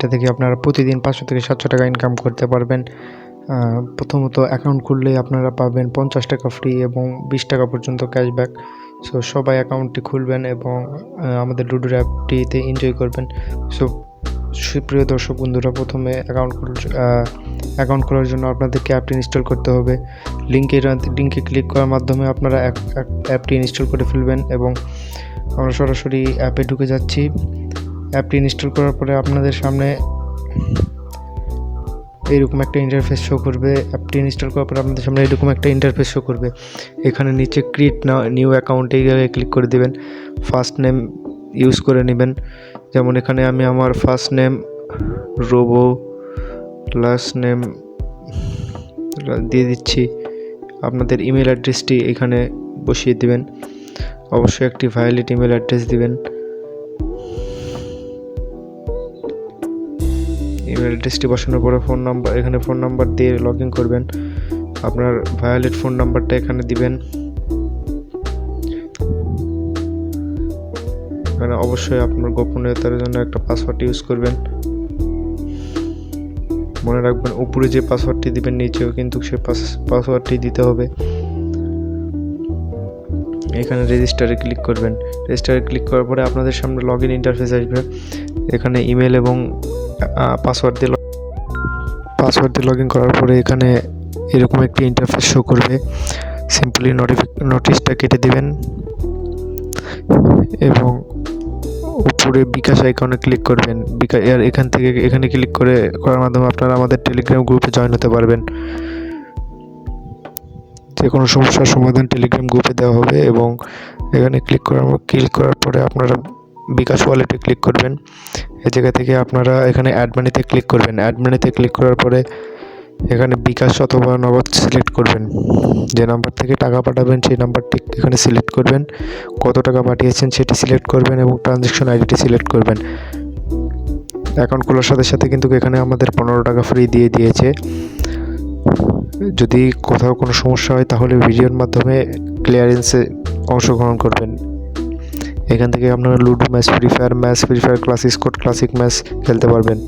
এটা থেকে আপনারা প্রতিদিন 500 থেকে 700 টাকা ইনকাম করতে পারবেন। প্রথমত অ্যাকাউন্ট খুললেই আপনারা পাবেন 50 টাকা ফ্রি এবং 20 টাকা পর্যন্ত ক্যাশব্যাক। সো সবাই অ্যাকাউন্টটি খুলবেন এবং আমাদের লুডোর অ্যাপটিতে এনজয় করবেন। সো সুপ্রিয় দর্শক বন্ধুরা, প্রথমে অ্যাকাউন্ট খোলার জন্য আপনাদেরকে অ্যাপটি ইনস্টল করতে হবে। লিঙ্কে ক্লিক করার মাধ্যমে আপনারা অ্যাপটি ইনস্টল করে ফেলবেন এবং আমরা সরাসরি অ্যাপে ঢুকে যাচ্ছি। অ্যাপটি ইনস্টল করার পরে আপনাদের সামনে এইরকম একটা ইন্টারফেস শো করবে। অ্যাপটি ইনস্টল করার পরে আপনাদের সামনে এরকম একটা ইন্টারফেস শো করবে। এখানে নিচে ক্রিয়েট নিউ অ্যাকাউন্ট এই জায়গায় ক্লিক করে দেবেন। ফার্স্ট নেম ইউজ করে নেবেন, যেমন এখানে আমি আমার first name robo, last name দিয়ে দিচ্ছি। আপনাদের ইমেল অ্যাড্রেসটি এখানে বসিয়ে দিবেন, অবশ্যই একটি ভ্যালিড ইমেল অ্যাড্রেস দিবেন। ইমেল অ্যাড্রেসটি বসানোর পরে এখানে ফোন নাম্বার দিয়ে লগ ইন করবেন। আপনার ভ্যালিড ফোন নাম্বারটা এখানে দিবেন। এখানে অবশ্যই আপনার গোপনীয়তার জন্য একটা পাসওয়ার্ড ইউজ করবেন। মনে রাখবেন, উপরে যে পাসওয়ার্ডটি দিবেন নিচেও কিন্তু সে পাসওয়ার্ডটি দিতে হবে। এখানে রেজিস্টারে ক্লিক করবেন। রেজিস্টারে ক্লিক করার পরে আপনাদের সামনে লগ ইন ইন্টারফেস আসবে। এখানে ইমেল এবং পাসওয়ার্ড দিয়ে লগ ইন করার পরে এখানে এরকম একটি ইন্টারফেস শো করবে। সিম্পলি নোটিশটা কেটে দিবেন এবং উপরে বিকাশ আইকনে ক্লিক করবেন। এখানে ক্লিক করার মাধ্যমে আপনারা আমাদের টেলিগ্রাম গ্রুপে জয়েন হতে পারবেন। যে কোনো সমস্যার সমাধান টেলিগ্রাম গ্রুপে দেওয়া হবে এবং এখানে ক্লিক করার পরে আপনারা বিকাশ ওয়ালেটে ক্লিক করবেন। এই জায়গা থেকে আপনারা এখানে অ্যাড মানিতে ক্লিক করবেন। অ্যাড মানিতে ক্লিক করার পরে এখানে বিকাশ অথবা নগদ সিলেক্ট করবেন। যে নাম্বার থেকে টাকা পাঠাবেন সেই নাম্বারটি এখানে সিলেক্ট করবেন। কত টাকা পাঠিয়েছেন সেটি সিলেক্ট করবেন এবং ট্রানজ্যাকশন আইডিটি সিলেক্ট করবেন। অ্যাকাউন্ট খোলার সাথে সাথে কিন্তু এখানে আমাদের 15 টাকা ফ্রি দিয়ে দিয়েছে। যদি কোথাও কোনো সমস্যা হয় তাহলে ভিডিওর মাধ্যমে ক্লিয়ারেন্সে অংশগ্রহণ করবেন। এখান থেকে আপনারা ludo match, free fire classic squad, classic match খেলতে পারবেন।